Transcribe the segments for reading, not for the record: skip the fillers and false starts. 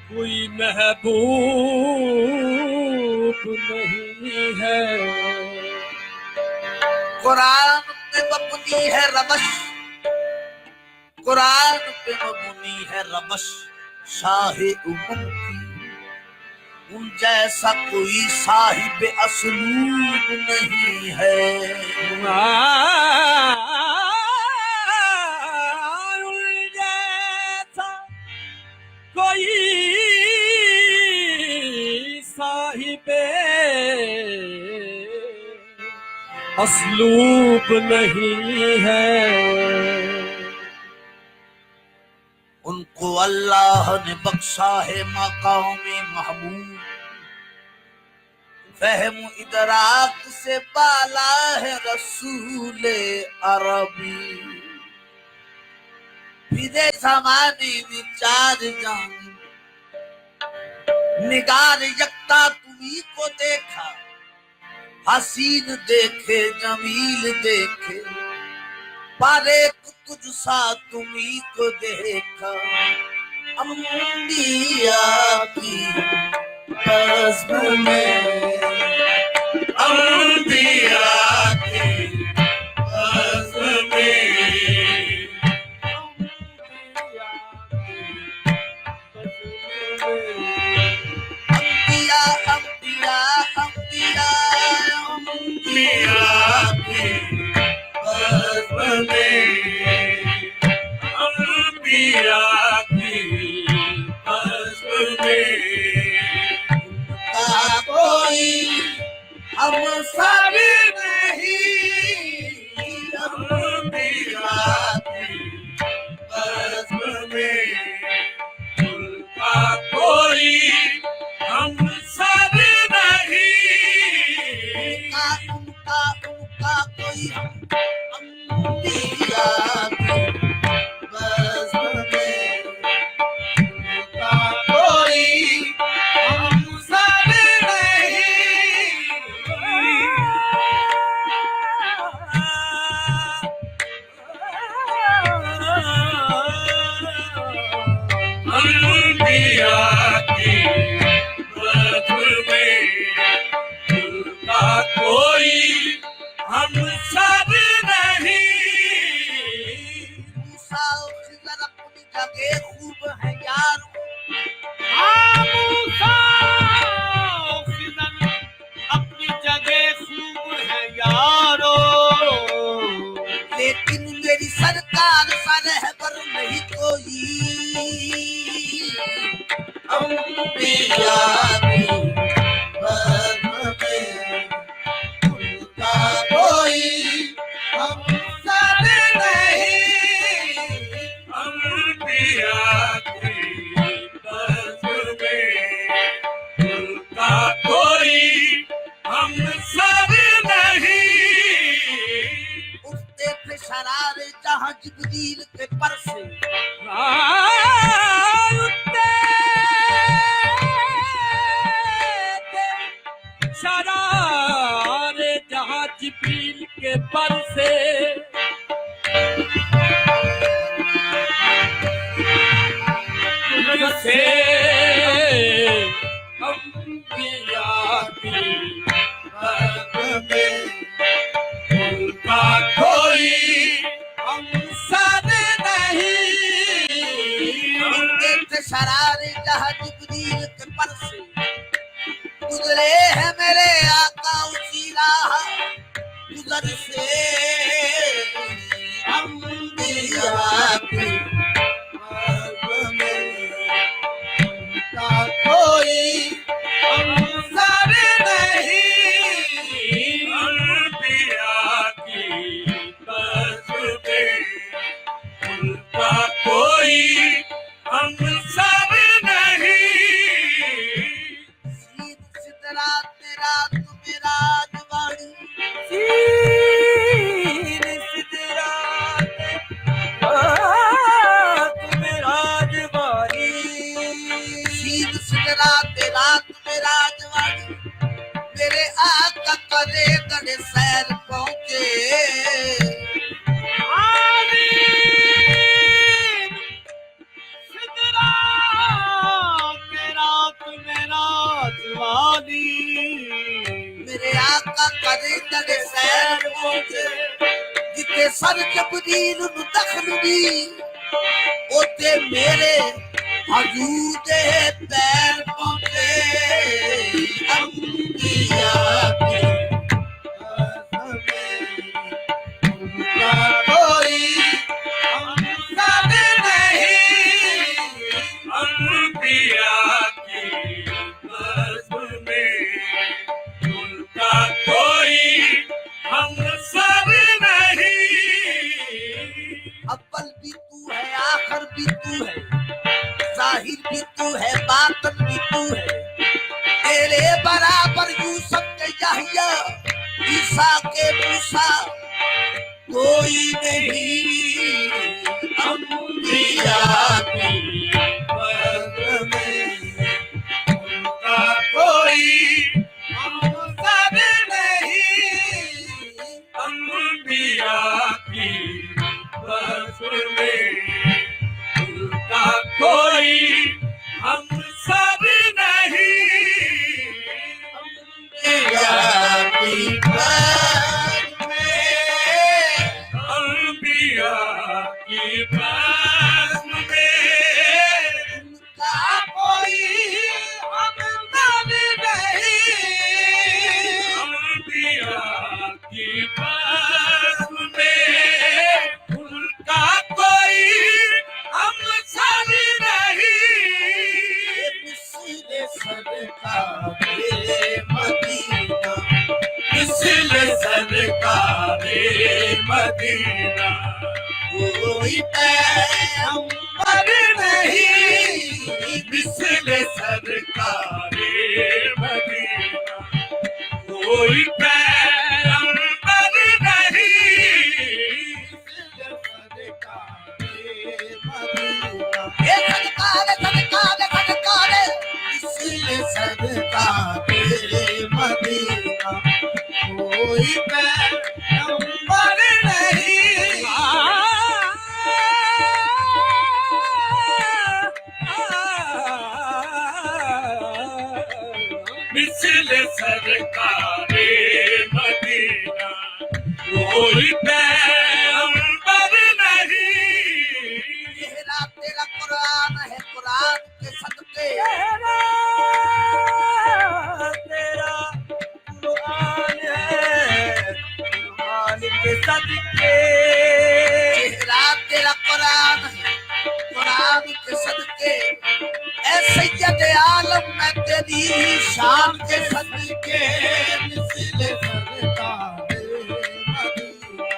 कोई महबूब नहीं है। कुरान पे मबनी है रबश, कुरान पे मबनी है रबश, शाहे उम्म की उन जैसा कोई साहिब असलूब नहीं है। जैसा कोई साहिबे असलूब नहीं है। उनको अल्लाह ने बख्शा है मकाम महमूद, फहम इदराक से बाला है रसूल अरबी। फिरे ज़माने में चार जान निगार यकता तुम्ही को देखा, हसीन देखे जमील देखे, बारेक तुझ सा तुम्ही को देखा। अंबिया की बज़्म में, अंबिया की बज़्म में, अंबिया अंबिया अंबिया अंबिया की बज़्म में, अंबिया की बज़्म में का कोई हम सब नहीं, अंबिया की बज़्म में उनका कोई हम सब नहीं। उनका कोई अंबिया की बज़्म में उनका कोई हम सब नहीं। अंबिया की बज़्म में उनका कोई हम सब नहीं। मूसा और खिज़र अपनी जगह खूब है यार, मूसा और खिज़र अपनी जगह खूब है यारो, लेकिन मेरी सरकार सरहबर नहीं कोई। अंबिया की बज़्म में उनका कोई हम सब नहीं। अंबिया की बज़्म में उनका कोई हम सब नहीं। उठते थे शरारे जहां जिब्रील के पर से, शरारे जहां जिब्रील के पर से, तुझसे अंबिया की बज़्म में उनका कोई हम सब नहीं। उठते थे शरारे जहां जिब्रील के पर से, गुजरे हैं मेरे आका उसी राह गुजर से। अंबिया की बज़्म में उनका कोई हम सब नहीं। अंबिया की बज़्म में उनका कोई हम सब नहीं। सीन सिदरा तेरा तू मेरा जवानी, सीन करे दर सैर पहुंचे जिते सर जबरील नु दखल दी ओते मेरे हजूर दे पैर पहुंचे अंबिया की कोई हमदर्द नहीं अंबिया की बज़्म में उनका कोई हमसर नहीं। अव्वल भी तू है आखिर भी तू है जाहिर भी तू है बातिन भी तू है तेरे बराबर यूसुफ के यहया ईसा के मूसा कोई नहीं अंबिया की बज़्म में उनका कोई हमसर नहीं। अंबिया की बज़्म में उनका कोई हमसर नहीं। अंबिया की बज़्म में अंबिया की बज़्म में उनका कोई हमदर्द नहीं अंबिया की बज़्म में उनका कोई हमसर नहीं। मिस्र सरकारे मदीना मिसल सरकारे मदीना कोई पैगंबर नहीं मिसल सरकारे मदीना कोई पैगंबर नहीं। ये सरकारे सरकारे मिस्र सरकारे मदीना कोई पैगंबर नहीं मिसल सरकारे मदीना कोई पैगंबर नहीं। चेहरा तेरा कुरान है कुरान के सदके तेरा कुरान है कुरान के सदके चेहरा तेरा कुरान है कुरान के सदके ऐ सैयद आलम मैं तेरी शान के सदके मिस्र सरकारे मदीना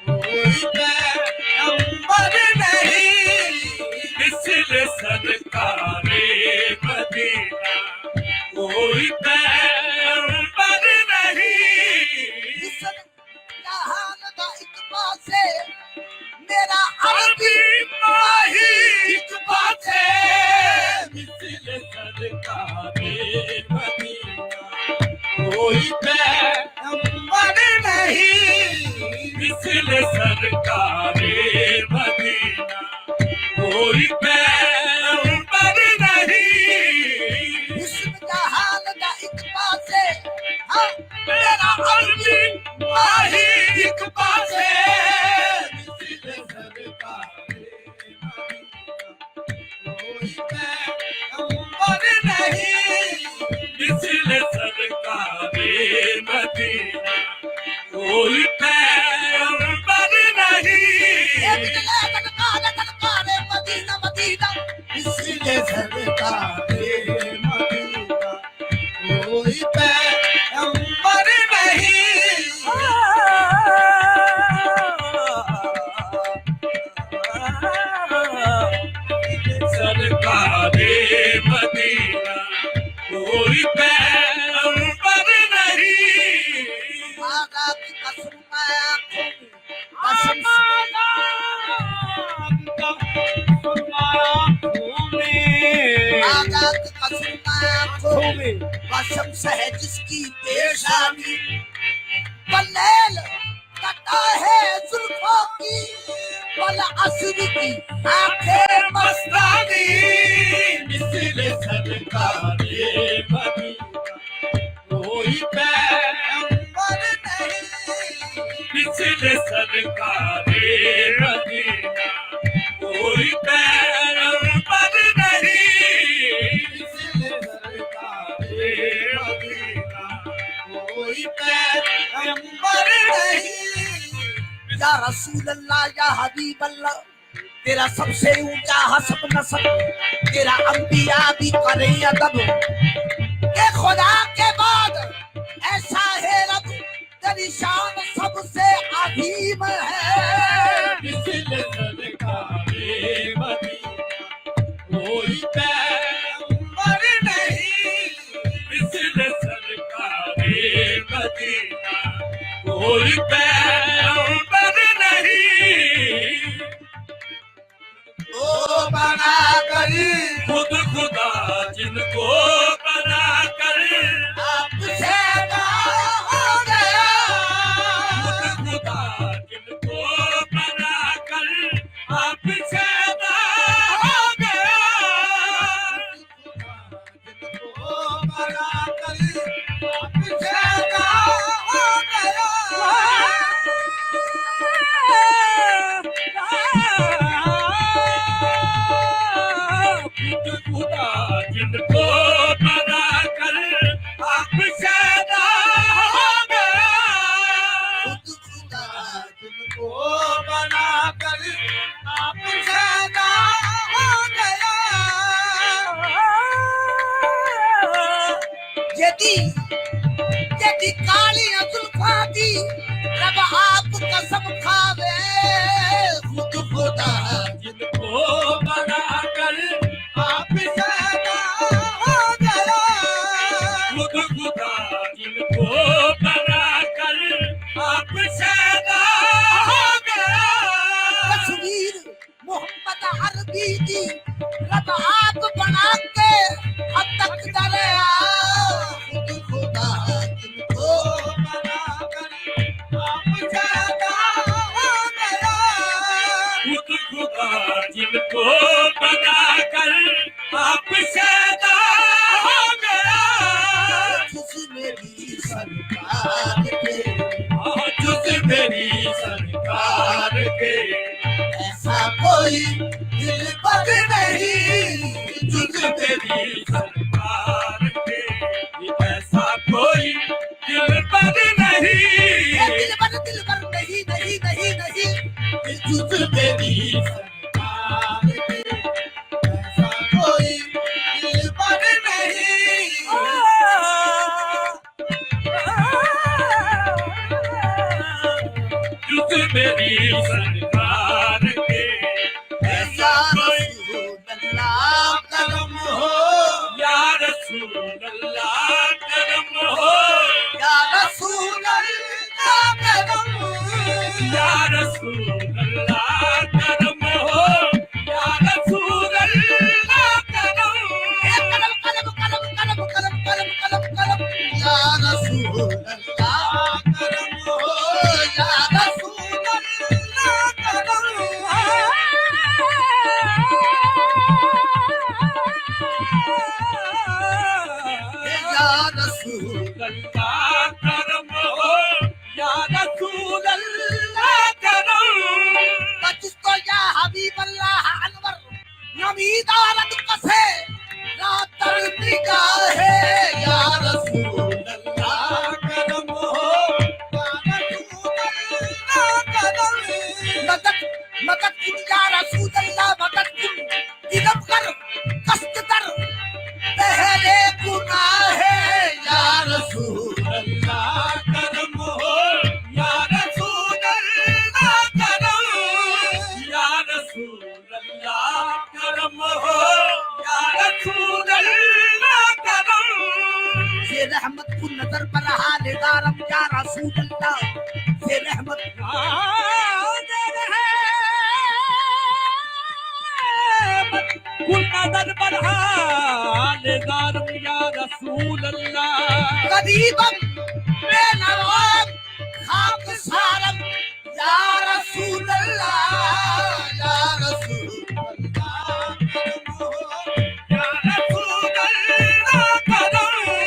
कोई पैगंबर नहीं मिसल सरकारे मदीना कोई पैगंबर नहीं। हुस्न जहान दा एक पासे मेरा अरबी माही एक पासे मिसल सरकारे मदीना कोई पैगंबर नहीं। मिसल सरकारे मदीना कोई पैगंबर नहीं। हुस्न जहान दा एक पासे हाँ मेरा अरबी माही एक पासे मिस्र सरकारे मदीना कोई पैगंबर नहीं मिसल सरकारे मदीना कोई पैगंबर नहीं। सरकारे मदीना मदीना मिस्र सरकारे मदीना कोई पैगंबर नहीं सरकारे मदीना कोई पैगंबर नहीं। आगा की कसम मैं आँखों आगा की कसम मैं आँखों में कसम है जिसकी पेशानी बल्लेल कटा है जुल्फों की बल असर की आंखें मस्तानी मिसल सरकारे मदीना कोई पैगंबर सरकारे मदीना कोई पैगंबर नहीं, सरकारे मदीना कोई पैगंबर नहीं। या रसूल अल्लाह या हबीब अल्लाह, तेरा सबसे ऊंचा हसब नसब, तेरा अंबिया भी करे अदब, के खुदा के बाद ऐसा है रब, तेरी शान सबसे अजीम है। सरकारे मदीना कोई पैगंबर नहीं, सरकारे मदीना कोई पैगंबर नहीं। ओ बना कर खुद खुदा जिनको बना कर आपसे हो गया, खुद खुदा जिनको बना कर आपसे हो गया। ओ बना कर आपसे हो गया। खुद खुदा जिनको बना कर आपसे हो गया। खुद खुदा जिनको बना कर आपसे हो गया। यदि काली जुल्फा दी रब आप कसम खावे, खुद खुदा जिनको बना कर आपसे हो गया। खुद खुदा जिनको बना कर आपसे हो गया। तस्वीर मोहम्मद अरबी दी रब आप बना के हद तक दरिया, खुद खुदा जिनको बना कर आपसे हो गया। खुद खुदा जिनको बना कर आपसे हो गया। तुझ मेरी सरकार के तुझ मेरी सरकार के ऐसा कोई दिलबर नहीं, तुझ मेरी सरकार के ऐसा कोई दिलबर नहीं। दिलबर नहीं नहीं नहीं नहीं, तुझ मेरी सरकार के ऐसा कोई दिलबर नहीं। तुझ मेरी सरकार के ऐसा कोई अल्लाह करम हो, या रसूल अल्लाह करम हो, या रसूल अल्लाह करम हो, या रसूल अल्लाह करम हो, या रसूल अल्लाह करम हो। कलम कलम कलम कलम कलम कलम कलम कलम, या रसूल अल्लाह करम हो, या रसूल अल्लाह करम हो। या रसूल अल्लाह करम हो, या रसूल अल्लाह करम हो। जिसको या हबीब अल्लाह अनवर नमी दौलत कसे रातर निगाहे, या रसूल अल्लाह करम हो, या रसूल अल्लाह करम हो। मदद मदद कुन या रसूल अल्लाह मदद कुन, दिलम कर कष्ट कर पहले गुनाहे, या रसूल अल्लाह करम हो, या रसूल अल्लाह करम हो, या रसूल अल्लाह करम हो, या रसूल अल्लाह करम हो। से रहमत कुन नजर पर रहा निगारम, या रसूल अल्लाह से रहमत कुल नजर बढ़ा निगारम, या रसूल अल्लाह। करीबम बेनवाब खाक सारम, या रसूल अल्लाह, या रसूल अल्लाह करम हो, या रसूल अल्लाह करम हो,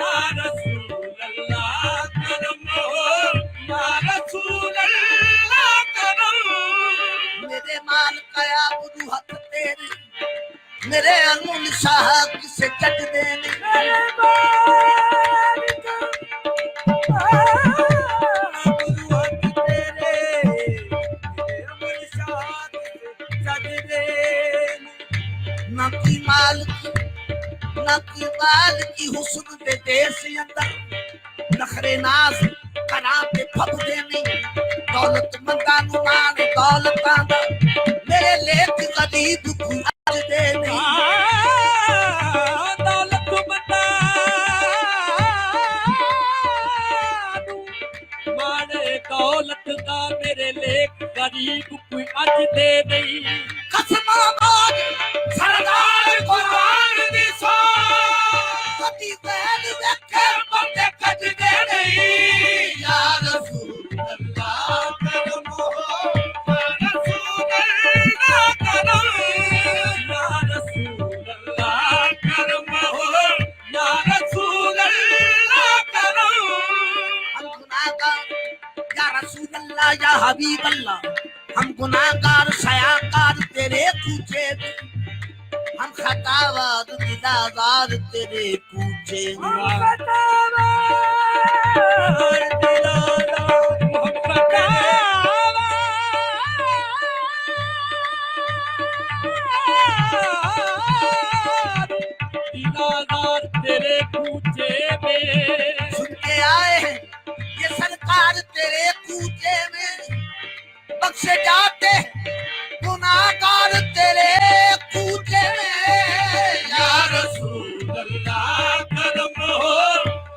या रसूल अल्लाह करम हो, या रसूल अल्लाह आबरू हथ तेरे मेरे अंगुल शाह किसे चट देने ना की माल की हुस्न दे देश अंदर नखरे नाज करा पे फब देने दौलत मंदा नु मान दौलतां दा मेरे लेख गरीब को अज देने दौलत मंदा माने दौलत दा मेरे लेख गरीब कोई अज दे नहीं कसमाबाद सरदार कुरान दी सो कदी बैल वेखे बंदे कज दे नहीं या रसूल अल्लाह करम हो या रसूल अल्लाह करम या रसूल अल्लाह करम हो या रसूल अल्लाह करम हम गुनाहगार या रसूल अल्लाह या हबीब अल्लाह हम गुनाहगार सयाकार तेरे पूछे हम खतावार दिलादार तेरे पूछे तेरे पूछे में सुन के आए हैं ये सरकार तेरे पूछे में बख्शे जाते गुनाहगार तेरे पूछे में या रसूल अल्लाह करम हो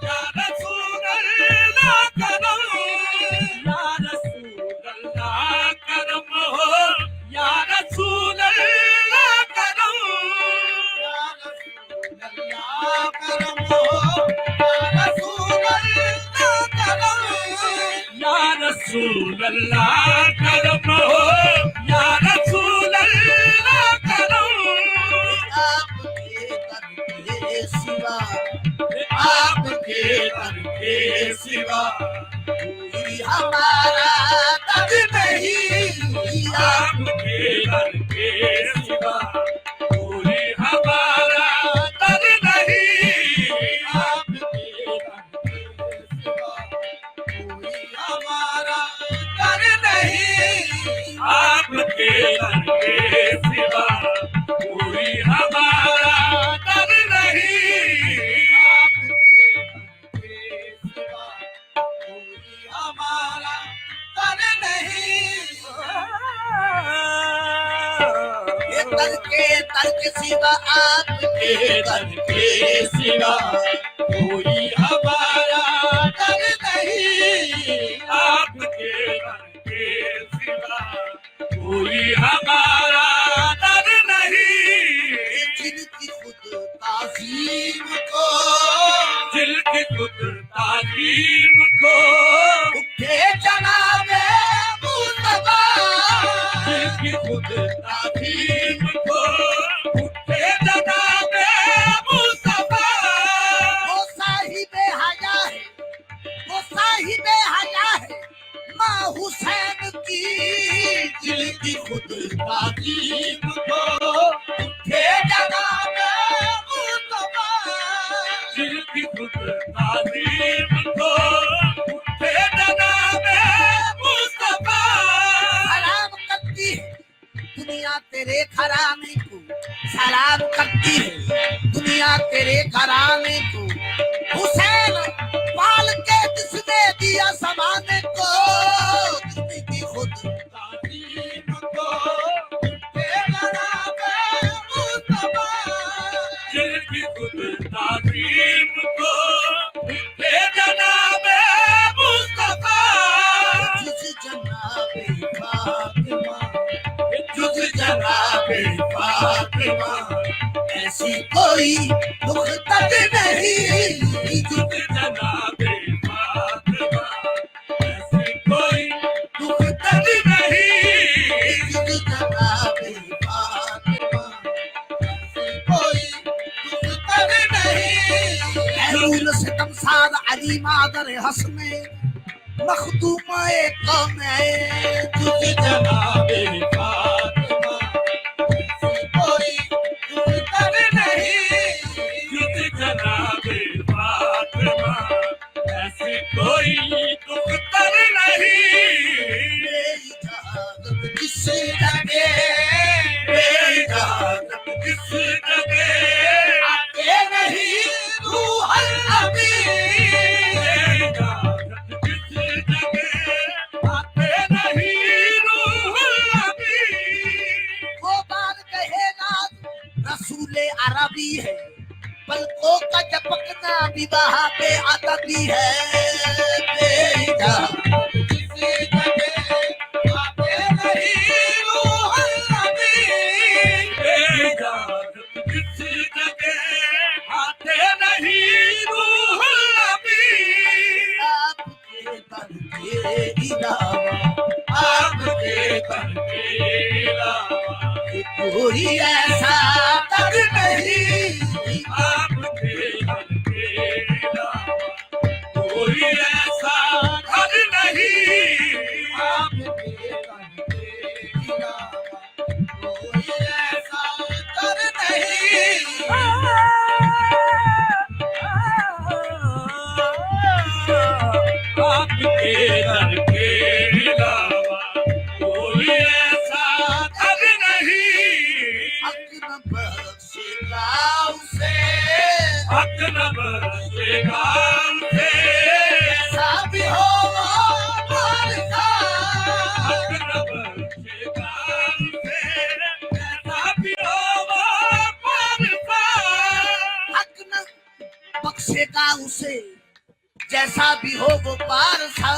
या रसूल अल्लाह करम या रसूल अल्लाह करम हो या रसूल अल्लाह करम या रसूल अल्लाह करम हो या रसूल अल्लाह करम या रसूल अल्लाह करम हो या रसूल अल्लाह करम आपके दर के सिवा आपके दर के सिवा कोई हमारा दर नहीं आपके दर के सिवा कोई हमारा दर नहीं आपके दर के सिवा कोई हमारा दर नहीं आपके दर के सिवा कोई हमारा दर नहीं हमारा दर नहीं ये दर के सिवा आपके दर के सिवा कोई हमारा दर नहीं आपके दर के सिवा कोई हमारा दर नहीं जिनकी खुद ताज़ीम को जिनकी खुद ताज़ीम को उठे जनाबे मुस्तफा जिनकी खुद ताज़ीम को उठे जनाबे मुस्तफा वो साहिबे हया है वो साहिबे हया है माँ हुसैन की जिनकी खुद ताज़ीम को उठे जनाबे मुस्तफा जिनकी खुद ताज़ीम को उठे जनाबे मुस्तफा सलाम करती है दुनिया तेरे घराने को सलाम करती है दुनिया तेरे घराने को हुसैन पाल के जिसने दिया समाने को जिंदगी खुद ताज़ीम को उठे जनाबे मुस्तफा जिनकी खुद ताज़ीम को उठे जनाबे मुस्तफा जिस जनाबे फातिमा जुग जनाबे फातिमा ऐसी कोई मुख्तद नहीं जुग जनाबे फातिमा ऐसी कोई मुख्तद नहीं जुग जनाबे फातिमा ऐसी कोई मुख्तद नहीं ऐलूल सितम साद अली मादर हसने मखदूम कौम है जुग जनाबे फातिमा किस जगह आते नहीं रूहुल अमीन। इजाजत किस जगह आते नहीं रूहुल अमीन। वो बात कहे ना रसूले अरबी है, पलकों का झपकना विवाह पे अदबी है। बेइजाजत किसी जगह आते नहीं रूहुल अमीन। इजाजत किस जगह आते नहीं रूहुल अमीन। आपके दर के इलावा, आपके दर के अलावा कोई ऐसा दर नहीं। आपके दर के अलावा कोई ऐसा घर नहीं। आपके दर के इलावा कोई ऐसा दर नहीं। आपके दर के अलावा कोई ऐसा घर नहीं। हक न बख्शेगा उसे, हक न बख्शेगा उसे। ऐसा भी हो वो मालिका। हक न बख्शेगा उसे। ऐसा भी हो वो पारसा। हक न बख्शेगा उसे, जैसा भी हो वो पारसा।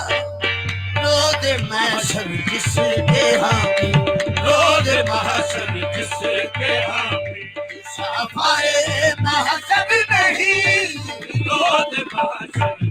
रोज महशर जिसके हामी, रोज महशर जिसके हामी। सफाए महशर नहीं। रोज महशर